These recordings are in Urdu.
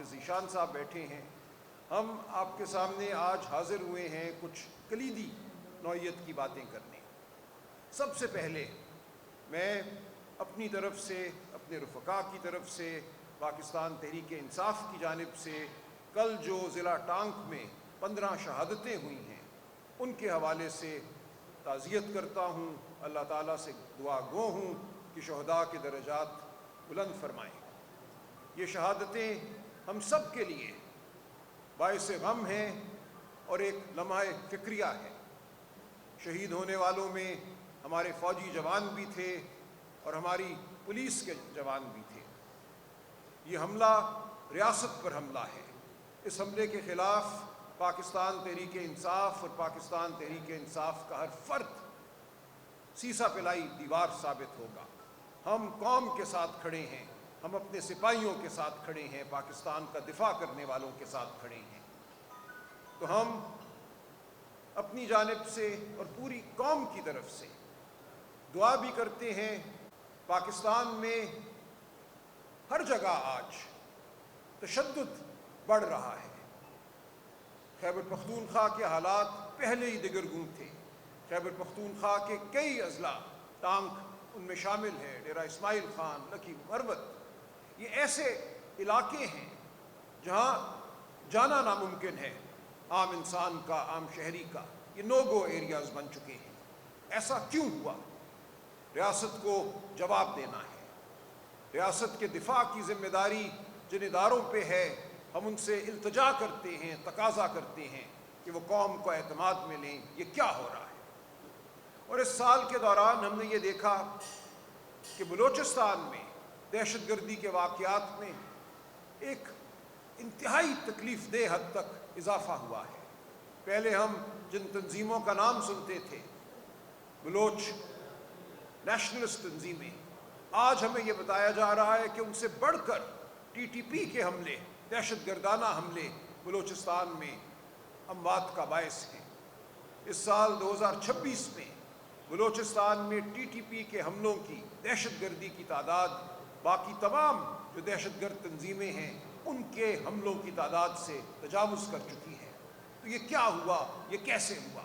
حافظ ذیشان صاحب بیٹھے ہیں، ہم آپ کے سامنے آج حاضر ہوئے ہیں کچھ کلیدی نوعیت کی باتیں کرنے۔ سب سے پہلے میں اپنی طرف سے، اپنے رفقا کی طرف سے، پاکستان تحریک انصاف کی جانب سے کل جو ضلع ٹانک میں 15 شہادتیں ہوئی ہیں ان کے حوالے سے تعزیت کرتا ہوں، اللہ تعالیٰ سے دعا گو ہوں کہ شہداء کے درجات بلند فرمائیں۔ یہ شہادتیں ہم سب کے لیے باعث غم ہیں اور ایک لمحہ فکریہ ہے۔ شہید ہونے والوں میں ہمارے فوجی جوان بھی تھے اور ہماری پولیس کے جوان بھی تھے۔ یہ حملہ ریاست پر حملہ ہے۔ اس حملے کے خلاف پاکستان تحریک انصاف اور پاکستان تحریک انصاف کا ہر فرد سیسا پلائی دیوار ثابت ہوگا۔ ہم قوم کے ساتھ کھڑے ہیں، ہم اپنے سپاہیوں کے ساتھ کھڑے ہیں، پاکستان کا دفاع کرنے والوں کے ساتھ کھڑے ہیں۔ تو ہم اپنی جانب سے اور پوری قوم کی طرف سے دعا بھی کرتے ہیں۔ پاکستان میں ہر جگہ آج تشدد بڑھ رہا ہے۔ خیبر پختونخوا کے حالات پہلے ہی دگرگوں تھے۔ خیبر پختونخوا کے کئی اضلاع، ٹانک ان میں شامل ہے، ڈیرہ اسماعیل خان، لکی مروت، یہ ایسے علاقے ہیں جہاں جانا ناممکن ہے عام انسان کا، عام شہری کا۔ یہ نو گو ایریاز بن چکے ہیں۔ ایسا کیوں ہوا؟ ریاست کو جواب دینا ہے۔ ریاست کے دفاع کی ذمہ داری جن اداروں پہ ہے، ہم ان سے التجا کرتے ہیں، تقاضا کرتے ہیں کہ وہ قوم کو اعتماد میں لیں۔ یہ کیا ہو رہا ہے؟ اور اس سال کے دوران ہم نے یہ دیکھا کہ بلوچستان میں دہشت گردی کے واقعات میں ایک انتہائی تکلیف دہ حد تک اضافہ ہوا ہے۔ پہلے ہم جن تنظیموں کا نام سنتے تھے، بلوچ نیشنلسٹ تنظیمیں، آج ہمیں یہ بتایا جا رہا ہے کہ ان سے بڑھ کر ٹی ٹی پی کے حملے، دہشت گردانہ حملے بلوچستان میں اموات کا باعث ہیں۔ اس سال 2026 میں بلوچستان میں ٹی ٹی پی کے حملوں کی، دہشت گردی کی تعداد باقی تمام جو دہشت گرد تنظیمیں ہیں ان کے حملوں کی تعداد سے تجاوز کر چکی ہے۔ تو یہ کیا ہوا؟ یہ کیسے ہوا؟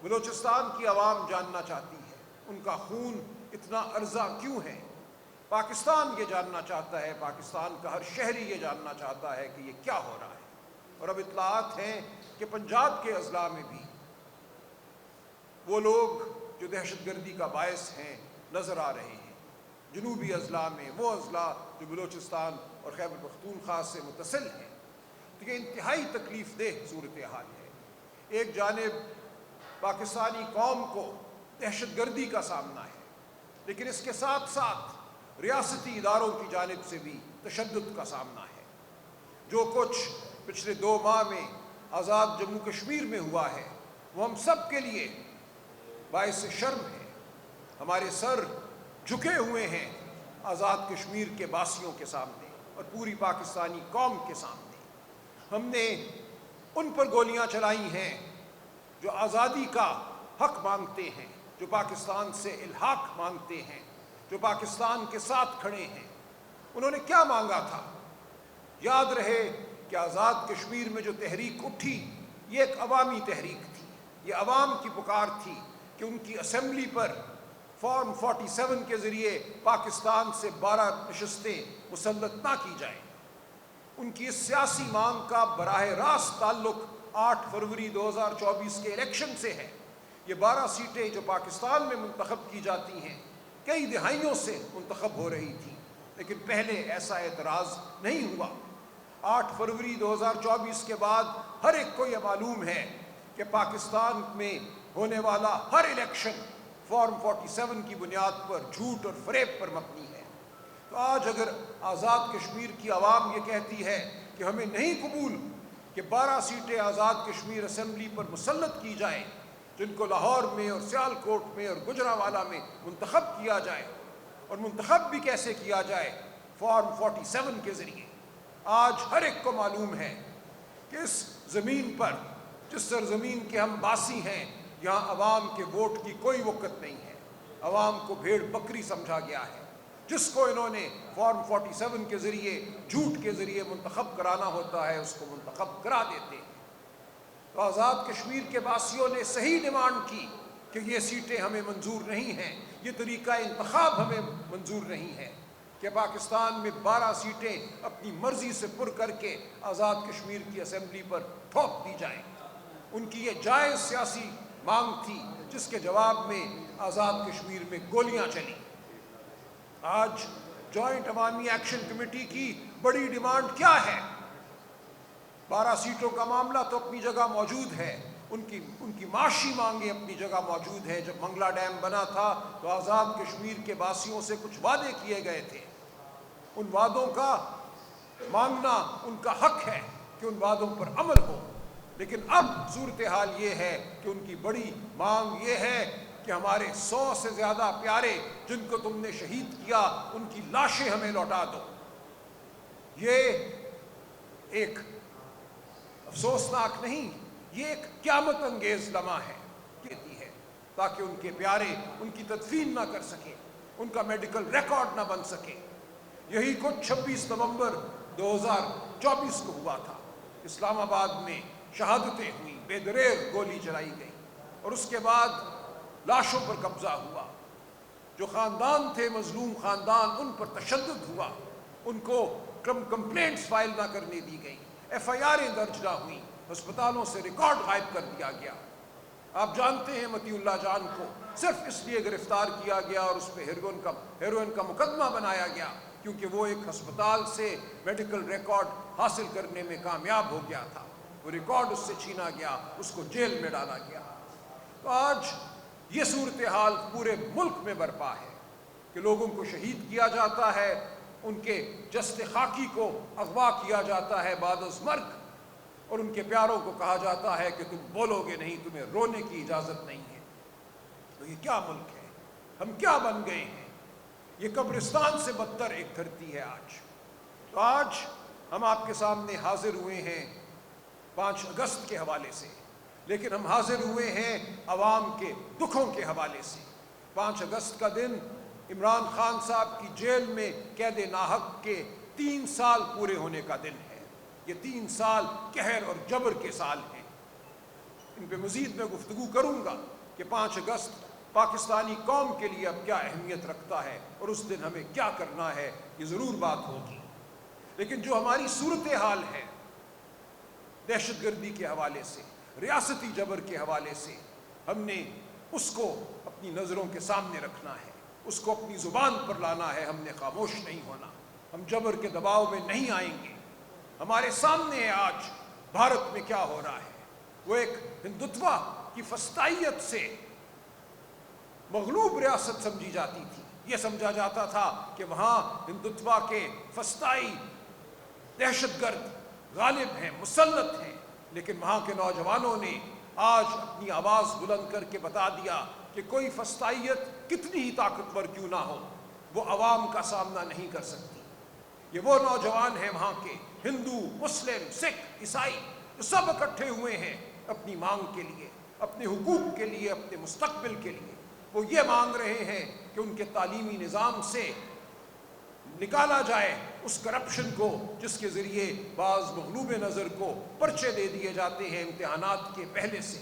بلوچستان کی عوام جاننا چاہتی ہے، ان کا خون اتنا ارزاں کیوں ہے؟ پاکستان یہ جاننا چاہتا ہے، پاکستان کا ہر شہری یہ جاننا چاہتا ہے کہ یہ کیا ہو رہا ہے۔ اور اب اطلاعات ہیں کہ پنجاب کے اضلاع میں بھی وہ لوگ جو دہشت گردی کا باعث ہیں نظر آ رہے ہیں۔ جنوبی اضلاع میں، وہ اضلاع جو بلوچستان اور خیبر پختونخوا سے متصل ہیں۔ تو یہ انتہائی تکلیف دہ صورتحال ہے۔ ایک جانب پاکستانی قوم کو دہشت گردی کا سامنا ہے، لیکن اس کے ساتھ ساتھ ریاستی اداروں کی جانب سے بھی تشدد کا سامنا ہے۔ جو کچھ پچھلے 2 ماہ میں آزاد جموں کشمیر میں ہوا ہے وہ ہم سب کے لیے باعث شرم ہے۔ ہمارے سر جھکے ہوئے ہیں آزاد کشمیر کے باسیوں کے سامنے اور پوری پاکستانی قوم کے سامنے۔ ہم نے ان پر گولیاں چلائی ہیں جو آزادی کا حق مانگتے ہیں، جو پاکستان سے الحاق مانگتے ہیں، جو پاکستان کے ساتھ کھڑے ہیں۔ انہوں نے کیا مانگا تھا؟ یاد رہے کہ آزاد کشمیر میں جو تحریک اٹھی یہ ایک عوامی تحریک تھی۔ یہ عوام کی پکار تھی کہ ان کی اسمبلی پر فارم 47 کے ذریعے پاکستان سے 12 نشستیں مسلط نہ کی جائیں۔ ان کی اس سیاسی مانگ کا براہ راست تعلق 8 فروری 2024 کے الیکشن سے ہے۔ یہ 12 سیٹیں جو پاکستان میں منتخب کی جاتی ہیں کئی دہائیوں سے منتخب ہو رہی تھیں، لیکن پہلے ایسا اعتراض نہیں ہوا۔ 8 فروری 2024 کے بعد ہر ایک کو یہ معلوم ہے کہ پاکستان میں ہونے والا ہر الیکشن فارم 47 کی بنیاد پر جھوٹ اور فریب پر مبنی ہے۔ تو آج اگر آزاد کشمیر کی عوام یہ کہتی ہے کہ ہمیں نہیں قبول کہ 12 سیٹیں آزاد کشمیر اسمبلی پر مسلط کی جائیں، جن کو لاہور میں اور سیالکوٹ میں اور گجرانوالہ میں منتخب کیا جائے، اور منتخب بھی کیسے کیا جائے؟ فارم 47 کے ذریعے۔ آج ہر ایک کو معلوم ہے کہ اس زمین پر، جس سرزمین کے ہم باسی ہیں، یہاں عوام کے ووٹ کی کوئی وقت نہیں ہے۔ عوام کو بھیڑ بکری سمجھا گیا ہے۔ جس کو انہوں نے فارم 47 کے ذریعے جھوٹ کے ذریعے منتخب کرانا ہوتا ہے اس کو منتخب کرا دیتے ہیں۔ تو آزاد کشمیر کے باسیوں نے صحیح ڈیمانڈ کی کہ یہ سیٹیں ہمیں منظور نہیں ہیں، یہ طریقہ انتخاب ہمیں منظور نہیں ہے کہ پاکستان میں 12 سیٹیں اپنی مرضی سے پر کر کے آزاد کشمیر کی اسمبلی پر تھوپ دی جائیں۔ ان کی یہ جائز سیاسی مانگ تھی جس کے جواب میں آزاد کشمیر میں گولیاں چلیں۔ آج جوائنٹ عوامی ایکشن کمیٹی کی بڑی ڈیمانڈ کیا ہے؟ 12 سیٹوں کا معاملہ تو اپنی جگہ موجود ہے، ان کی معاشی مانگیں اپنی جگہ موجود ہے۔ جب منگلا ڈیم بنا تھا تو آزاد کشمیر کے باسیوں سے کچھ وعدے کیے گئے تھے، ان وعدوں کا مانگنا ان کا حق ہے کہ ان وعدوں پر عمل ہو، لیکن اب صورتحال یہ ہے کہ ان کی بڑی مانگ یہ ہے کہ ہمارے 100 سے زیادہ پیارے جن کو تم نے شہید کیا ان کی لاشیں ہمیں لوٹا دو۔ یہ ایک افسوسناک نہیں، یہ ایک قیامت انگیز لمحہ ہے کہتی ہے، تاکہ ان کے پیارے ان کی تدفین نہ کر سکیں، ان کا میڈیکل ریکارڈ نہ بن سکے۔ یہی کچھ 26 نومبر 2024 کو ہوا تھا۔ اسلام آباد میں شہادتیں ہوئیں، بے دریغ گولی چلائی گئی اور اس کے بعد لاشوں پر قبضہ ہوا۔ جو خاندان تھے مظلوم خاندان، ان پر تشدد ہوا، ان کو کمپلینٹس فائل نہ کرنے دی گئی، ایف آئی آریں درج نہ ہوئیں، ہسپتالوں سے ریکارڈ غائب کر دیا گیا۔ آپ جانتے ہیں مطیع اللہ جان کو صرف اس لیے گرفتار کیا گیا اور اس پہ ہیروئن کا مقدمہ بنایا گیا کیونکہ وہ ایک ہسپتال سے میڈیکل ریکارڈ حاصل کرنے میں کامیاب ہو گیا تھا۔ وہ ریکارڈ اس سے چھینا گیا، اس کو جیل میں ڈالا گیا۔ تو آج یہ صورتحال پورے ملک میں برپا ہے کہ لوگوں کو شہید کیا جاتا ہے، ان کے جسد خاکی کو اغوا کیا جاتا ہے بعد از مرگ، اور ان کے پیاروں کو کہا جاتا ہے کہ تم بولو گے نہیں، تمہیں رونے کی اجازت نہیں ہے۔ تو یہ کیا ملک ہے؟ ہم کیا بن گئے ہیں؟ یہ قبرستان سے بدتر ایک دھرتی ہے آج۔ تو آج ہم آپ کے سامنے حاضر ہوئے ہیں 5 اگست کے حوالے سے، لیکن ہم حاضر ہوئے ہیں عوام کے دکھوں کے حوالے سے۔ 5 اگست کا دن عمران خان صاحب کی جیل میں قید ناحق کے 3 سال پورے ہونے کا دن ہے۔ یہ 3 سال قہر اور جبر کے سال ہیں۔ ان پہ مزید میں گفتگو کروں گا کہ 5 اگست پاکستانی قوم کے لیے اب کیا اہمیت رکھتا ہے اور اس دن ہمیں کیا کرنا ہے، یہ ضرور بات ہوگی۔ لیکن جو ہماری صورتحال ہے دہشت گردی کے حوالے سے، ریاستی جبر کے حوالے سے، ہم نے اس کو اپنی نظروں کے سامنے رکھنا ہے، اس کو اپنی زبان پر لانا ہے۔ ہم نے خاموش نہیں ہونا، ہم جبر کے دباؤ میں نہیں آئیں گے۔ ہمارے سامنے ہے آج بھارت میں کیا ہو رہا ہے۔ وہ ایک ہندوتوا کی فسطائیت سے مغلوب ریاست سمجھی جاتی تھی۔ یہ سمجھا جاتا تھا کہ وہاں ہندوتوا کے فسطائی دہشت گرد غالب ہیں، مسلط ہیں، لیکن وہاں کے نوجوانوں نے آج اپنی آواز بلند کر کے بتا دیا کہ کوئی فسطائیت کتنی ہی طاقتور کیوں نہ ہو، وہ عوام کا سامنا نہیں کر سکتی۔ یہ وہ نوجوان ہیں وہاں کے، ہندو، مسلم، سکھ، عیسائی، جو سب اکٹھے ہوئے ہیں اپنی مانگ کے لیے، اپنے حقوق کے لیے، اپنے مستقبل کے لیے۔ وہ یہ مانگ رہے ہیں کہ ان کے تعلیمی نظام سے نکالا جائے اس کرپشن کو جس کے ذریعے بعض مغلوب نظر کو پرچے دے دیے جاتے ہیں امتحانات کے پہلے سے،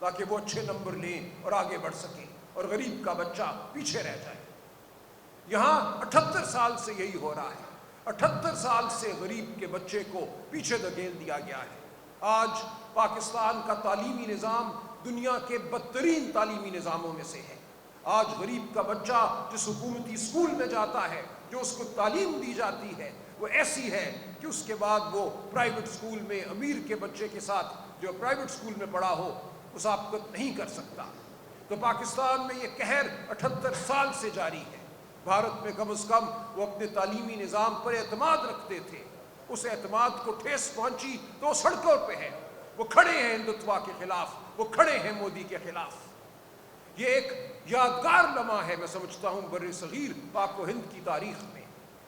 تاکہ وہ اچھے نمبر لیں اور آگے بڑھ سکیں اور غریب کا بچہ پیچھے رہ جائے۔ یہاں 78 سال سے یہی ہو رہا ہے۔ 78 سال سے غریب کے بچے کو پیچھے دھکیل دیا گیا ہے۔ آج پاکستان کا تعلیمی نظام دنیا کے بدترین تعلیمی نظاموں میں سے ہے۔ آج غریب کا بچہ جس حکومتی اسکول میں جاتا ہے، جو اس کو تعلیم دی جاتی ہے، وہ ایسی ہے کہ اس کے بعد وہ پرائیویٹ اسکول میں امیر کے بچے کے ساتھ جو پرائیویٹ اسکول میں پڑھا ہو مسابقت نہیں کر سکتا۔ تو پاکستان میں یہ قہر 78 سال سے جاری ہے۔ بھارت میں کم از کم وہ اپنے تعلیمی نظام پر اعتماد رکھتے تھے۔ اس اعتماد کو ٹھیس پہنچی تو وہ سڑکوں پہ ہے، وہ کھڑے ہیں ہندوتوا کے خلاف، وہ کھڑے ہیں مودی کے خلاف۔ یہ ایک یادگار لمحہ ہے، میں سمجھتا ہوں، بر صغیر پاک و ہند کی تاریخ میں،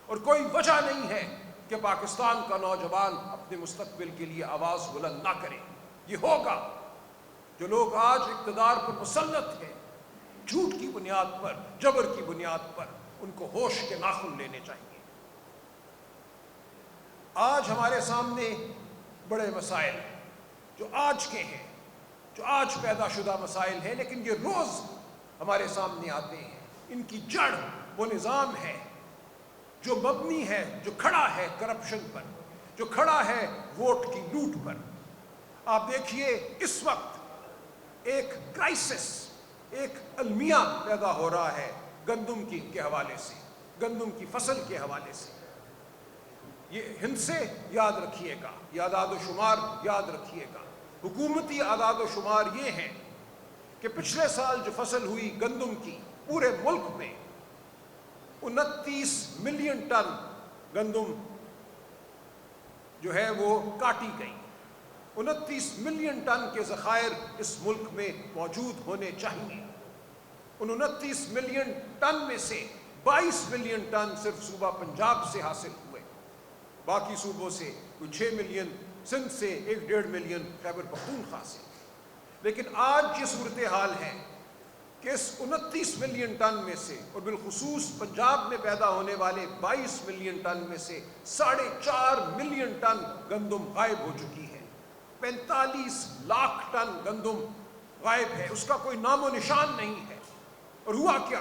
اور کوئی وجہ نہیں ہے کہ پاکستان کا نوجوان اپنے مستقبل کے لیے آواز بلند نہ کرے۔ یہ ہوگا۔ جو لوگ آج اقتدار پر مسلط ہیں، جھوٹ کی بنیاد پر، جبر کی بنیاد پر، ان کو ہوش کے ناخن لینے چاہیے۔ آج ہمارے سامنے بڑے مسائل جو آج کے ہیں، جو آج پیدا شدہ مسائل ہیں، لیکن یہ روز ہمارے سامنے آتے ہیں۔ ان کی جڑ وہ نظام ہے جو مبنی ہے، جو کھڑا ہے کرپشن پر، جو کھڑا ہے ووٹ کی لوٹ پر۔ آپ دیکھیے اس وقت ایک کرائسس، ایک المیہ پیدا ہو رہا ہے گندم کے حوالے سے، گندم کی فصل کے حوالے سے۔ یہ ہند سے یاد رکھیے گا، یہ اعداد و شمار یاد رکھیے گا۔ حکومتی اعداد و شمار یہ ہیں کہ پچھلے سال جو فصل ہوئی گندم کی پورے ملک میں 29 ملین ٹن گندم جو ہے وہ کاٹی گئی۔ 29 ملین ٹن کے ذخائر اس ملک میں موجود ہونے چاہیے۔ ان 29 ملین ٹن میں سے 22 ملین ٹن صرف صوبہ پنجاب سے حاصل ہوئے، باقی صوبوں سے کوئی 6 ملین، سندھ سے 1.5 ملین خیبر پختونخوا سے۔ لیکن آج یہ صورتحال ہے کہ اس 29 ملین ٹن میں سے، اور بالخصوص پنجاب میں پیدا ہونے والے 22 ملین ٹن میں سے 4.5 ملین ٹن گندم غائب ہو چکی ہے۔ 45 لاکھ ٹن گندم غائب ہے، اس کا کوئی نام و نشان نہیں ہے۔ اور ہوا کیا؟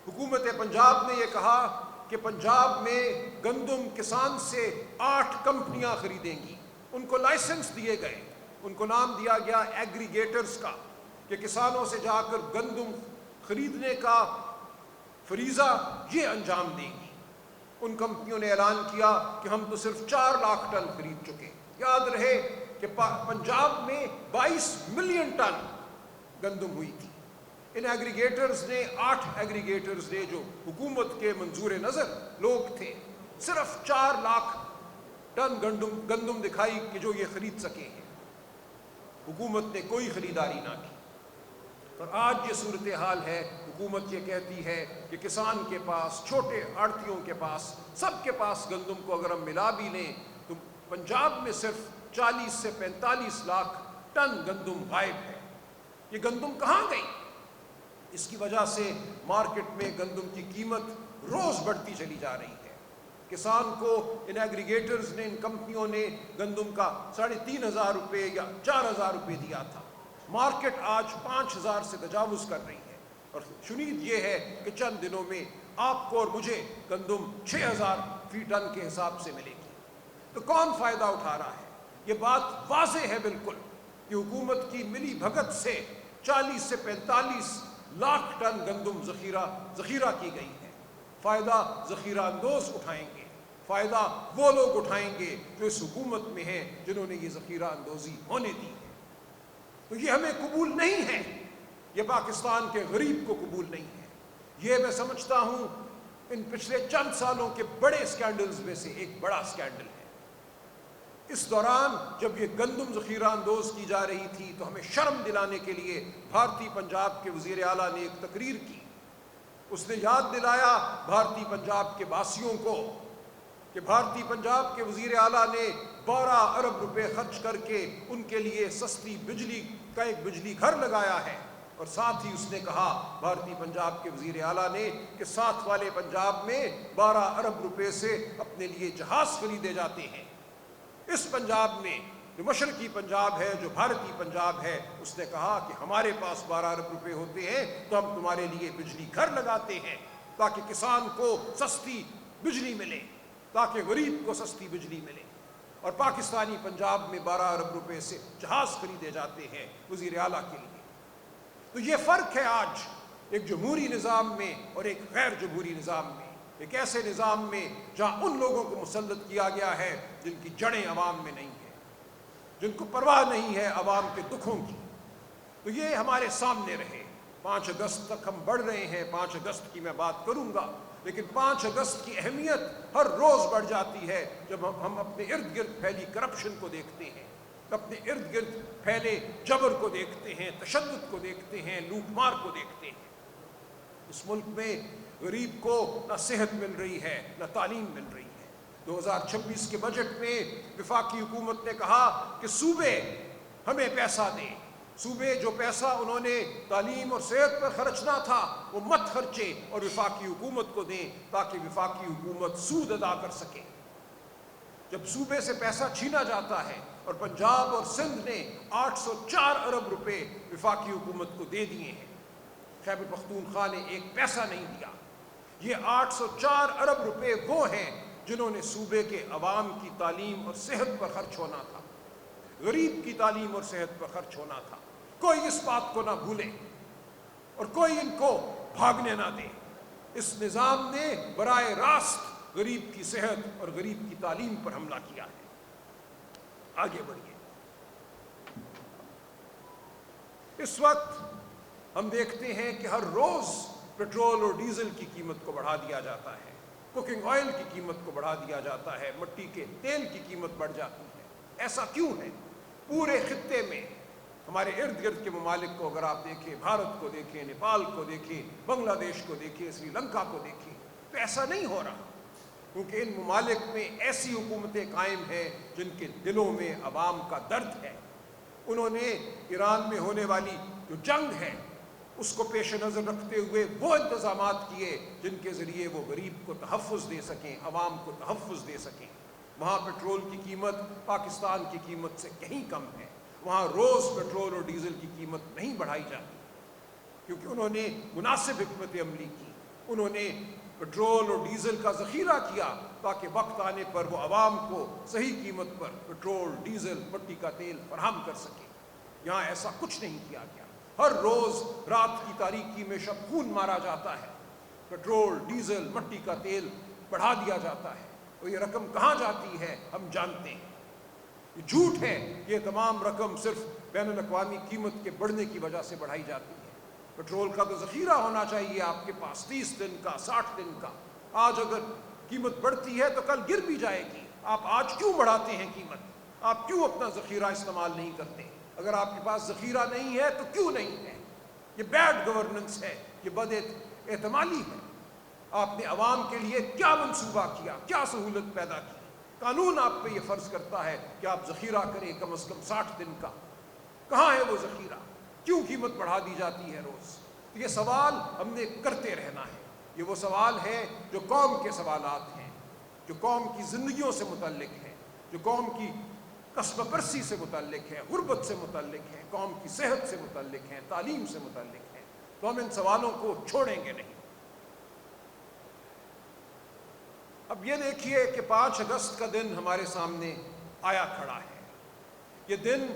حکومت پنجاب نے یہ کہا کہ پنجاب میں گندم کسان سے 8 کمپنیاں خریدیں گی۔ ان کو لائسنس دیے گئے، ان کو نام دیا گیا ایگریگیٹرز کا، کہ کسانوں سے جا کر گندم خریدنے کا فریضہ یہ انجام دیں گی۔ ان کمپنیوں نے اعلان کیا کہ ہم تو صرف 4 لاکھ ٹن خرید چکے۔ یاد رہے کہ پنجاب میں 22 ملین ٹن گندم ہوئی تھی۔ ان ایگریگیٹرز نے 8 ایگریگیٹرز نے جو حکومت کے منظور نظر لوگ تھے، صرف 4 لاکھ ٹن گندم دکھائی کہ جو یہ خرید سکے ہیں۔ حکومت نے کوئی خریداری نہ کی۔ اور آج یہ صورتحال ہے، حکومت یہ کہتی ہے کہ کسان کے پاس، چھوٹے آڑھتیوں کے پاس، سب کے پاس گندم کو اگر ہم ملا بھی لیں تو پنجاب میں صرف 40 سے 45 لاکھ ٹن گندم غائب ہے۔ یہ گندم کہاں گئی؟ اس کی وجہ سے مارکیٹ میں گندم کی قیمت روز بڑھتی چلی جا رہی ہے۔ کسان کو ان ایگریگیٹرز نے، ان کمپنیوں نے گندم کا 3,500 روپے یا 4,000 روپے دیا تھا، مارکیٹ آج 5,000 سے تجاوز کر رہی ہے۔ اور شنید یہ ہے کہ چند دنوں میں آپ کو اور مجھے گندم 6,000 فی ٹن کے حساب سے ملے گی۔ تو کون فائدہ اٹھا رہا ہے؟ یہ بات واضح ہے بالکل کہ حکومت کی ملی بھگت سے 40 سے 45 لاکھ ٹن گندم ذخیرہ کی گئی ہے۔ فائدہ ذخیرہ اندوز اٹھائیں گے، فائدہ وہ لوگ اٹھائیں گے جو اس حکومت میں ہیں، جنہوں نے یہ ذخیرہ اندوزی ہونے دی ہے۔ تو یہ ہمیں قبول نہیں ہے، یہ پاکستان کے غریب کو قبول نہیں ہے۔ یہ میں سمجھتا ہوں ان پچھلے چند سالوں کے بڑے سکینڈلز میں سے ایک بڑا سکینڈل ہے۔ اس دوران جب یہ گندم ذخیرہ اندوز کی جا رہی تھی تو ہمیں شرم دلانے کے لیے بھارتی پنجاب کے وزیر اعلیٰ نے ایک تقریر کی۔ اس نے یاد دلایا بھارتی پنجاب کے باسیوں کو کہ بھارتی پنجاب کے وزیر اعلیٰ نے 12 ارب روپے خرچ کر کے ان کے لیے سستی بجلی کا ایک بجلی گھر لگایا ہے۔ اور ساتھ ہی اس نے کہا بھارتی پنجاب کے وزیر اعلیٰ نے کہ ساتھ والے پنجاب میں 12 ارب روپے سے اپنے لیے جہاز خریدے جاتے ہیں۔ اس پنجاب میں جو مشرقی پنجاب ہے، جو بھارتی پنجاب ہے، اس نے کہا کہ ہمارے پاس 12 ارب روپے ہوتے ہیں تو ہم تمہارے لیے بجلی گھر لگاتے ہیں تاکہ کسان کو سستی بجلی ملے، تاکہ غریب کو سستی بجلی ملے۔ اور پاکستانی پنجاب میں 12 ارب روپے سے جہاز خریدے جاتے ہیں وزیر اعلیٰ کے لیے۔ تو یہ فرق ہے آج ایک جمہوری نظام میں اور ایک غیر جمہوری نظام میں، ایک ایسے نظام میں جہاں ان لوگوں کو مسلط کیا گیا ہے جن کی جڑیں عوام میں نہیں ہیں، جن کو پرواہ نہیں ہے عوام کے دکھوں کی۔ تو یہ ہمارے سامنے رہے۔ 5 اگست تک ہم بڑھ رہے ہیں، 5 اگست کی میں بات کروں گا، لیکن 5 اگست کی اہمیت ہر روز بڑھ جاتی ہے جب ہم اپنے ارد گرد پھیلی کرپشن کو دیکھتے ہیں، اپنے ارد گرد پھیلے جبر کو دیکھتے ہیں، تشدد کو دیکھتے ہیں، لوٹ مار کو دیکھتے ہیں۔ اس ملک میں غریب کو نہ صحت مل رہی ہے، نہ تعلیم مل رہی ہے۔ 2026 کے بجٹ میں وفاقی حکومت نے کہا کہ صوبے ہمیں پیسہ دیں، صوبے جو پیسہ انہوں نے تعلیم اور صحت پر خرچنا تھا وہ مت خرچے اور وفاقی حکومت کو دیں تاکہ وفاقی حکومت سود ادا کر سکے۔ جب صوبے سے پیسہ چھینا جاتا ہے، اور پنجاب اور سندھ نے 804 ارب روپے وفاقی حکومت کو دے دیے ہیں، خیبر پختونخوا نے ایک پیسہ نہیں دیا۔ یہ 804 ارب روپے وہ ہیں جنہوں نے صوبے کے عوام کی تعلیم اور صحت پر خرچ ہونا تھا، غریب کی تعلیم اور صحت پر خرچ ہونا تھا۔ کوئی اس بات کو نہ بھولے اور کوئی ان کو بھاگنے نہ دے۔ اس نظام نے براہ راست غریب کی صحت اور غریب کی تعلیم پر حملہ کیا ہے۔ آگے بڑھیے۔ اس وقت ہم دیکھتے ہیں کہ ہر روز پیٹرول اور ڈیزل کی قیمت کو بڑھا دیا جاتا ہے، کوکنگ آئل کی قیمت کو بڑھا دیا جاتا ہے، مٹی کے تیل کی قیمت بڑھ جاتی ہے۔ ایسا کیوں ہے؟ پورے خطے میں ہمارے ارد گرد کے ممالک کو اگر آپ دیکھیں، بھارت کو دیکھیں، نیپال کو دیکھیں، بنگلہ دیش کو دیکھیں، سری لنکا کو دیکھیں، تو ایسا نہیں ہو رہا، کیونکہ ان ممالک میں ایسی حکومتیں قائم ہیں جن کے دلوں میں عوام کا درد ہے۔ انہوں نے ایران میں ہونے والی جو جنگ ہے اس کو پیش نظر رکھتے ہوئے وہ انتظامات کیے جن کے ذریعے وہ غریب کو تحفظ دے سکیں، عوام کو تحفظ دے سکیں۔ وہاں پیٹرول کی قیمت پاکستان کی قیمت سے کہیں کم ہے، وہاں روز پیٹرول اور ڈیزل کی قیمت نہیں بڑھائی جاتی، کیونکہ انہوں نے مناسب حکمت عملی کی۔ انہوں نے پیٹرول اور ڈیزل کا ذخیرہ کیا تاکہ وقت آنے پر وہ عوام کو صحیح قیمت پر پیٹرول، ڈیزل، مٹی کا تیل فراہم کر سکے۔ یہاں ایسا کچھ نہیں کیا گیا۔ ہر روز رات کی تاریکی میں شب خون مارا جاتا ہے، پیٹرول، ڈیزل، مٹی کا تیل بڑھا دیا جاتا ہے، اور یہ رقم کہاں جاتی ہے ہم جانتے ہیں۔ یہ جھوٹ ہے کہ یہ تمام رقم صرف بین الاقوامی قیمت کے بڑھنے کی وجہ سے بڑھائی جاتی ہے۔ پیٹرول کا تو ذخیرہ ہونا چاہیے آپ کے پاس 30 دن کا، 60 دن کا۔ آج اگر قیمت بڑھتی ہے تو کل گر بھی جائے گی۔ آپ آج کیوں بڑھاتے ہیں قیمت؟ آپ کیوں اپنا ذخیرہ استعمال نہیں کرتے؟ اگر آپ کے پاس ذخیرہ نہیں ہے تو کیوں نہیں ہے؟ یہ بیڈ گورننس ہے، یہ بد اعتمادی ہے۔ آپ نے عوام کے لیے کیا منصوبہ کیا، کیا سہولت پیدا کی؟ قانون آپ پہ یہ فرض کرتا ہے کہ آپ ذخیرہ کریں کم از کم 60 دن کا۔ کہاں ہے وہ ذخیرہ؟ کیوں قیمت بڑھا دی جاتی ہے روز؟ یہ سوال ہم نے کرتے رہنا ہے۔ یہ وہ سوال ہے جو قوم کے سوالات ہیں، جو قوم کی زندگیوں سے متعلق ہیں، جو قوم کی کسب پرسی سے متعلق ہے، غربت سے متعلق ہے، قوم کی صحت سے متعلق ہے، تعلیم سے متعلق ہے۔ تو ہم ان سوالوں کو چھوڑیں گے نہیں۔ اب یہ دیکھیے کہ 5 اگست کا دن ہمارے سامنے آیا کھڑا ہے۔ یہ دن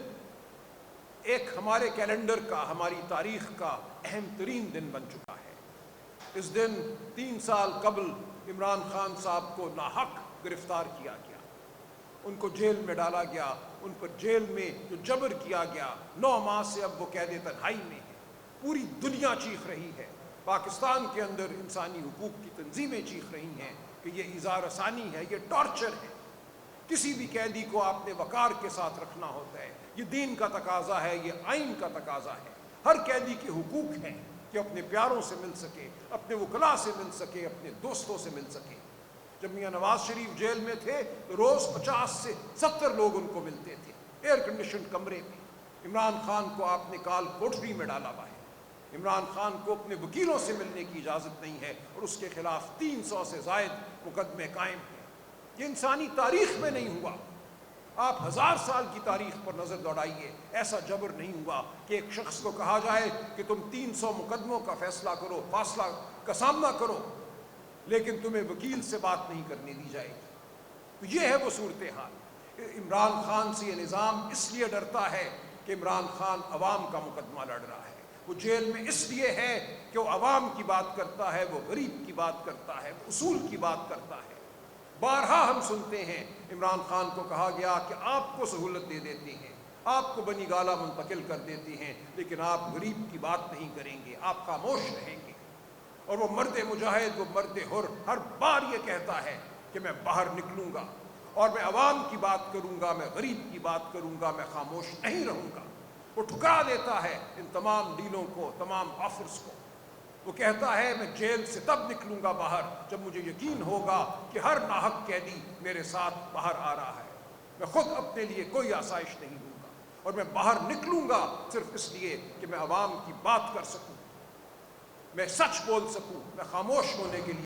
ایک ہمارے کیلنڈر کا، ہماری تاریخ کا اہم ترین دن بن چکا ہے۔ اس دن 3 سال قبل عمران خان صاحب کو ناحق گرفتار کیا گیا، ان کو جیل میں ڈالا گیا، ان پر جیل میں جو جبر کیا گیا، 9 ماہ سے اب وہ قید تنہائی میں ہے۔ پوری دنیا چیخ رہی ہے، پاکستان کے اندر انسانی حقوق کی تنظیمیں چیخ رہی ہیں کہ یہ ایذا رسانی ہے، یہ ٹارچر ہے۔ کسی بھی قیدی کو آپ نے وقار کے ساتھ رکھنا ہوتا ہے، یہ دین کا تقاضا ہے، یہ آئین کا تقاضا ہے۔ ہر قیدی کے حقوق ہیں کہ اپنے پیاروں سے مل سکے، اپنے وکلاء سے مل سکے، اپنے دوستوں سے مل سکے۔ جب میاں نواز شریف جیل میں تھے تو روز 50 سے 70 لوگ ان کو ملتے تھے ایئر کنڈیشن کمرے میں۔ عمران خان کو آپ نے کال کوٹری میں ڈالا ہوا ہے۔ عمران خان کو اپنے وکیلوں سے ملنے کی اجازت نہیں ہے، اور اس کے خلاف 300 سے زائد مقدمے قائم ہیں۔ یہ انسانی تاریخ میں نہیں ہوا۔ آپ 1000 سال کی تاریخ پر نظر دوڑائیے، ایسا جبر نہیں ہوا کہ ایک شخص کو کہا جائے کہ تم 300 مقدموں کا فیصلہ کرو، فاصلہ کا سامنا کرو، لیکن تمہیں وکیل سے بات نہیں کرنے دی جائے گی۔ تو یہ ہے وہ صورتحال۔ عمران خان سے یہ نظام اس لیے ڈرتا ہے کہ عمران خان عوام کا مقدمہ لڑ رہا ہے۔ وہ جیل میں اس لیے ہے کہ وہ عوام کی بات کرتا ہے، وہ غریب کی بات کرتا ہے، وہ اصول کی بات کرتا ہے۔ بارہا ہم سنتے ہیں عمران خان کو کہا گیا کہ آپ کو سہولت دے دیتے ہیں، آپ کو بنی گالہ منتقل کر دیتے ہیں، لیکن آپ غریب کی بات نہیں کریں گے، آپ خاموش رہیں گے۔ اور وہ مرد مجاہد، وہ مرد حر ہر بار یہ کہتا ہے کہ میں باہر نکلوں گا اور میں عوام کی بات کروں گا، میں غریب کی بات کروں گا، میں خاموش نہیں رہوں گا۔ وہ ٹھکرا دیتا ہے ان تمام ڈیلوں کو، تمام آفرز کو۔ وہ کہتا ہے میں جیل سے تب نکلوں گا باہر جب مجھے یقین ہوگا کہ ہر ناحق قیدی میرے ساتھ باہر آ رہا ہے، میں خود اپنے لیے کوئی آسائش نہیں دوں گا۔ اور میں باہر نکلوں گا صرف اس لیے کہ میں عوام کی بات کر سکوں، میں سچ بول سکوں، میں خاموش ہونے کے لیے